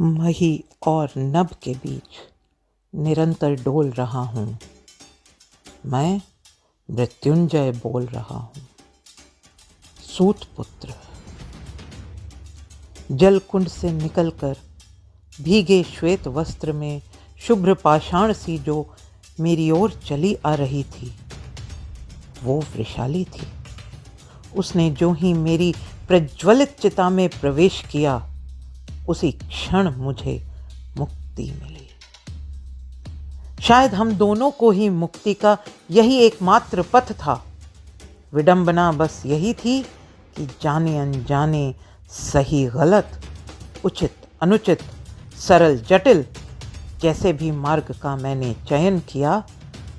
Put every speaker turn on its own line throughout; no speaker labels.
मही और नभ के बीच निरंतर डोल रहा हूँ। मैं मृत्युंजय बोल रहा हूँ। सूतपुत्र। जलकुंड से निकलकर भीगे श्वेत वस्त्र में शुभ्र पाषाण सी जो मेरी ओर चली आ रही थी, वो वृषाली थी। उसने जो ही मेरी प्रज्वलित चिता में प्रवेश किया, उसी क्षण मुझे मुक्ति मिली। शायद हम दोनों को ही मुक्ति का यही एकमात्र पथ था। विडंबना बस यही थी कि जाने अनजाने, सही गलत, उचित अनुचित, सरल जटिल, जैसे भी मार्ग का मैंने चयन किया,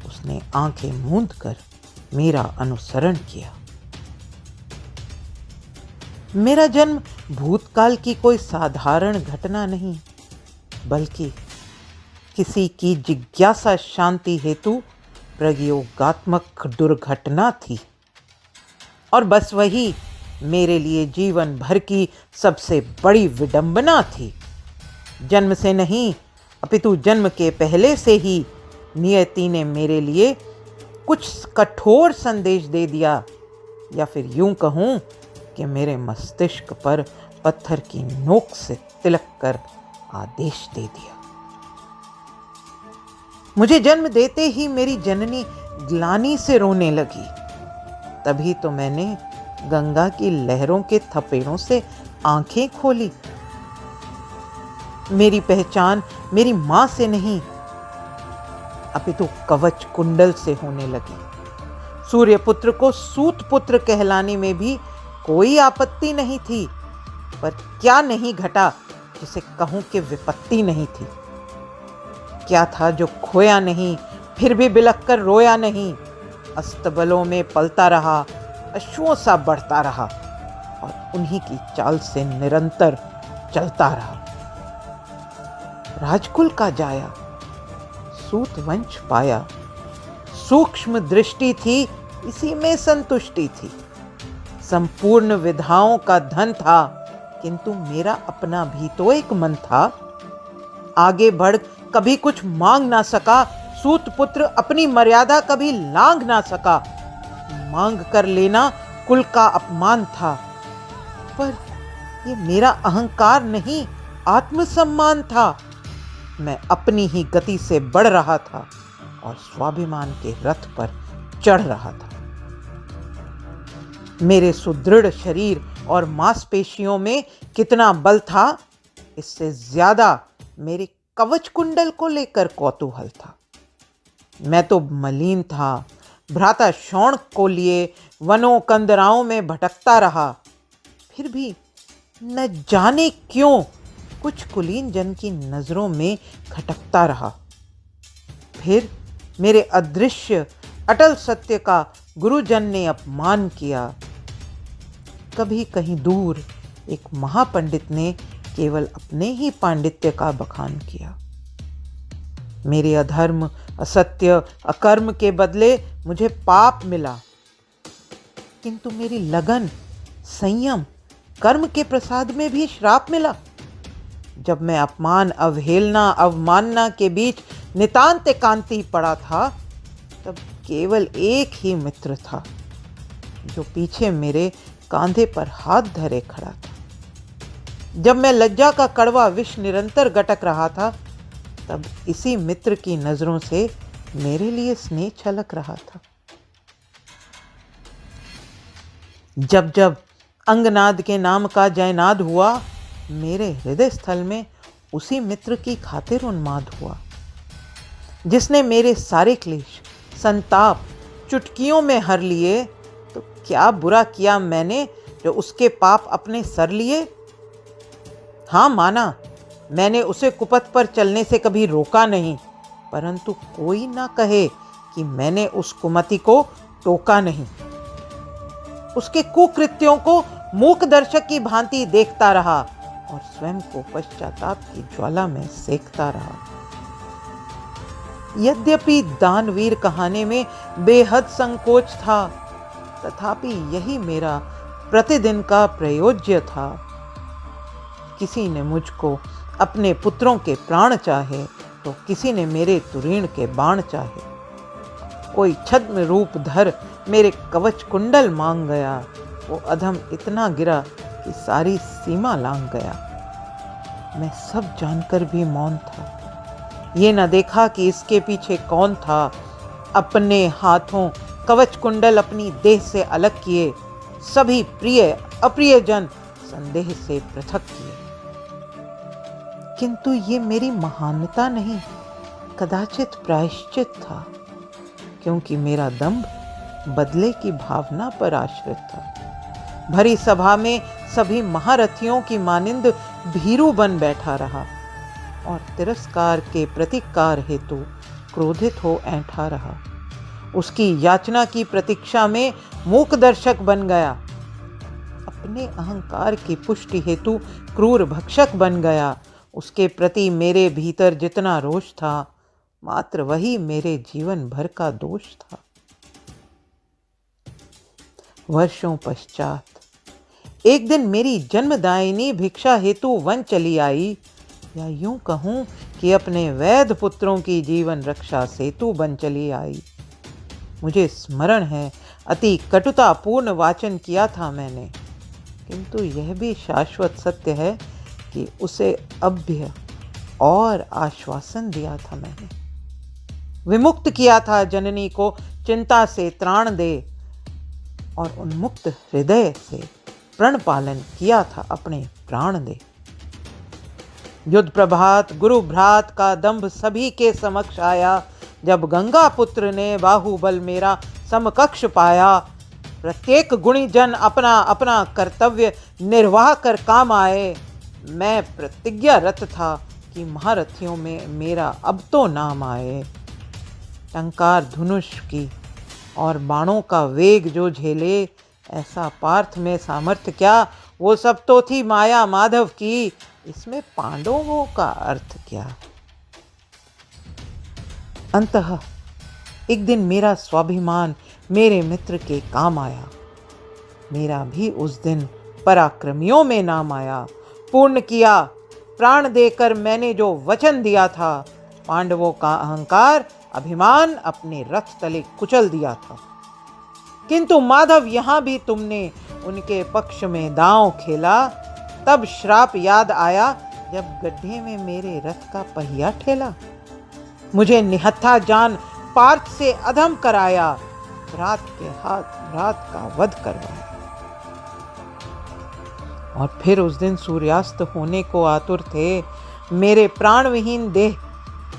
उसने आंखें मूंद कर मेरा अनुसरण किया। मेरा जन्म भूतकाल की कोई साधारण घटना नहीं, बल्कि किसी की जिज्ञासा शांति हेतु प्रयोगात्मक दुर्घटना थी। और बस वही मेरे लिए जीवन भर की सबसे बड़ी विडंबना थी। जन्म से नहीं, अपितु जन्म के पहले से ही नियति ने मेरे लिए कुछ कठोर संदेश दे दिया, या फिर यूं कहूं कि मेरे मस्तिष्क पर पत्थर की नोक से तिलक कर आदेश दे दिया। मुझे जन्म देते ही मेरी जननी ग्लानि से रोने लगी। तभी तो मैंने गंगा की लहरों के थपेड़ों से आंखें खोली। मेरी पहचान मेरी मां से नहीं, अपितु कवच कुंडल से होने लगी। सूर्यपुत्र को सूतपुत्र कहलाने में भी कोई आपत्ति नहीं थी, पर क्या नहीं घटा जिसे कहूं कि विपत्ति नहीं थी। क्या था जो खोया नहीं, फिर भी बिलख कर रोया नहीं, अस्तबलों में पलता रहा, अश्वों सा बढ़ता रहा और उन्हीं की चाल से निरंतर चलता रहा। राजकुल का जाया, सूत वंश पाया, सूक्ष्म दृष्टि थी, इसी में संतुष्टि थी। संपूर्ण विधाओं का धन था, किंतु मेरा अपना भी तो एक मन था। आगे बढ़ कभी कुछ मांग ना सका, सूतपुत्र अपनी मर्यादा कभी लांघ ना सका। मांग कर लेना कुल का अपमान था, पर ये मेरा अहंकार नहीं, आत्मसम्मान था। मैं अपनी ही गति से बढ़ रहा था और स्वाभिमान के रथ पर चढ़ रहा था। मेरे सुदृढ़ शरीर और मांसपेशियों में कितना बल था, इससे ज्यादा मेरे कवच कुंडल को लेकर कौतूहल था। मैं तो मलिन था, भ्राता शौनक को लिए वनों कंदराओं में भटकता रहा। फिर भी न जाने क्यों कुछ कुलीन जन की नजरों में खटकता रहा। फिर मेरे अदृश्य अटल सत्य का गुरुजन ने अपमान किया। कभी कहीं दूर एक महापंडित ने केवल अपने ही पांडित्य का बखान किया। मेरे अधर्म, असत्य, अकर्म के बदले मुझे पाप मिला, किंतु मेरी लगन, संयम, कर्म के प्रसाद में भी श्राप मिला। जब मैं अपमान, अवहेलना, अवमानना के बीच नितांत एकांती पड़ा था, तब केवल एक ही मित्र था, जो पीछे मेरे कांधे पर हाथ धरे खड़ा था। जब मैं लज्जा का कड़वा विष निरंतर गटक रहा था, तब इसी मित्र की नजरों से मेरे लिए स्नेह छलक रहा था। जब जब अंगनाद के नाम का जयनाद हुआ, मेरे हृदय स्थल में उसी मित्र की खातिर उन्माद हुआ, जिसने मेरे सारे क्लेश, संताप चुटकियों में हर लिए। तो क्या बुरा किया मैंने जो उसके पाप अपने सर लिए? हाँ, माना मैंने उसे कुपथ पर चलने से कभी रोका नहीं, परंतु कोई ना कहे कि मैंने उस कुमति को टोका नहीं। उसके कुकृत्यों को मूक दर्शक की भांति देखता रहा और स्वयं को पश्चाताप की ज्वाला में सेकता रहा। यद्यपि दानवीर कहाने में बेहद संकोच था, तथापि यही मेरा प्रतिदिन का प्रयोज्य था। किसी ने मुझको अपने पुत्रों के प्राण चाहे तो किसी ने मेरे तुरीण के बाण चाहे। कोई छद्म रूप धर मेरे कवच कुंडल मांग गया। वो अधम इतना गिरा कि सारी सीमा लांघ गया। मैं सब जानकर भी मौन था। ये न देखा कि इसके पीछे कौन था। अपने हाथों कवच कुंडल अपनी देह से अलग किए। सभी प्रिय अप्रिय जन संदेह से पृथक किए। किंतु ये मेरी महानता नहीं, कदाचित प्रायश्चित था, क्योंकि मेरा दंभ बदले की भावना पर आश्रित था। भरी सभा में सभी महारथियों की मानिंद भीरू बन बैठा रहा और तिरस्कार के प्रतिकार हेतु क्रोधित हो ऐंठा रहा। उसकी याचना की प्रतीक्षा में मूक दर्शक बन गया। अपने अहंकार की पुष्टि हेतु क्रूर भक्षक बन गया। उसके प्रति मेरे भीतर जितना रोष था, मात्र वही मेरे जीवन भर का दोष था। वर्षों पश्चात एक दिन मेरी जन्मदायिनी भिक्षा हेतु वन चली आई, या यूं कहूं कि अपने वैध पुत्रों की जीवन रक्षा सेतु बन चली आई। मुझे स्मरण है, अति कटुतापूर्ण वाचन किया था मैंने, किंतु यह भी शाश्वत सत्य है कि उसे अभ्य और आश्वासन दिया था मैंने। विमुक्त किया था जननी को चिंता से त्राण दे, और उन्मुक्त हृदय से प्रण पालन किया था अपने प्राण दे। युद्ध प्रभात गुरु भ्रात का दंभ सभी के समक्ष आया। जब गंगा पुत्र ने बाहुबल मेरा समकक्ष पाया। प्रत्येक गुणी जन अपना अपना कर्तव्य निर्वाह कर काम आए। मैं प्रतिज्ञारत था कि महारथियों में मेरा अब तो नाम आए। टंकार धनुष की और बाणों का वेग जो झेले, ऐसा पार्थ में सामर्थ्य क्या, वो सब तो थी माया माधव की। इसमें पांडवों का अर्थ क्या। अंततः एक दिन मेरा स्वाभिमान मेरे मित्र के काम आया। मेरा भी उस दिन पराक्रमियों में नाम आया। पूर्ण किया प्राण देकर मैंने जो वचन दिया था। पांडवों का अहंकार अभिमान अपने रथ तले कुचल दिया था। किंतु माधव यहां भी तुमने उनके पक्ष में दांव खेला। तब श्राप याद आया जब गड्ढे में मेरे रथ का पहिया ठेला। मुझे निहत्था जान पार्थ से अधम कराया। भ्रात के हाथ भ्रात का वध करवाया। और फिर उस दिन सूर्यास्त होने को आतुर थे मेरे प्राण विहीन देह।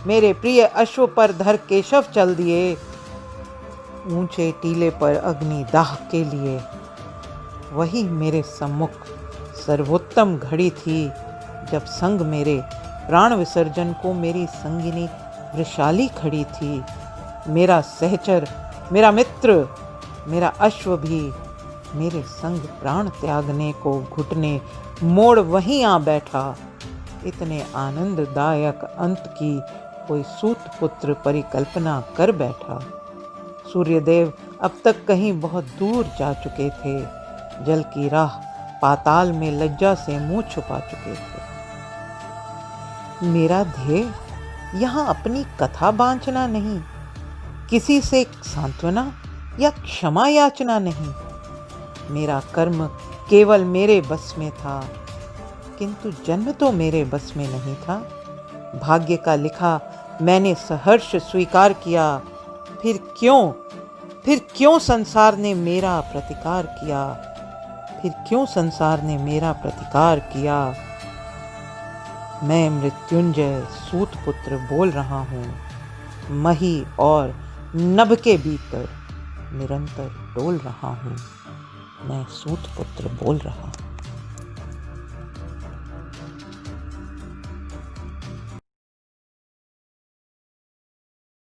मेरे प्रिय अश्व पर धर केशव चल दिए। ऊंचे टीले पर अग्नि दाह के लिए। वही मेरे सम्मुख सर्वोत्तम घड़ी थी जब संग मेरे प्राण विसर्जन को मेरी संगिनी वृषाली खड़ी थी। मेरा सहचर, मेरा मित्र, मेरा अश्व भी मेरे संग प्राण त्यागने को घुटने मोड़ वहीं आ बैठा। इतने आनंददायक अंत की कोई सूत पुत्र परिकल्पना कर बैठा। सूर्यदेव अब तक कहीं बहुत दूर जा चुके थे। जल की राह पाताल में लज्जा से मुंह छुपा चुके थे। मेरा ध्येय यहाँ अपनी कथा बांचना नहीं, किसी से सांत्वना या क्षमा याचना नहीं। मेरा कर्म केवल मेरे बस में था, किंतु जन्म तो मेरे बस में नहीं था। भाग्य का लिखा मैंने सहर्ष स्वीकार किया। फिर क्यों संसार ने मेरा प्रतिकार किया। फिर क्यों संसार ने मेरा प्रतिकार किया। मैं मृत्युंजय सूत पुत्र बोल रहा हूँ। मही और नभ के भीतर निरंतर डोल रहा हूँ। मैं सूत पुत्र बोल रहा हूँ।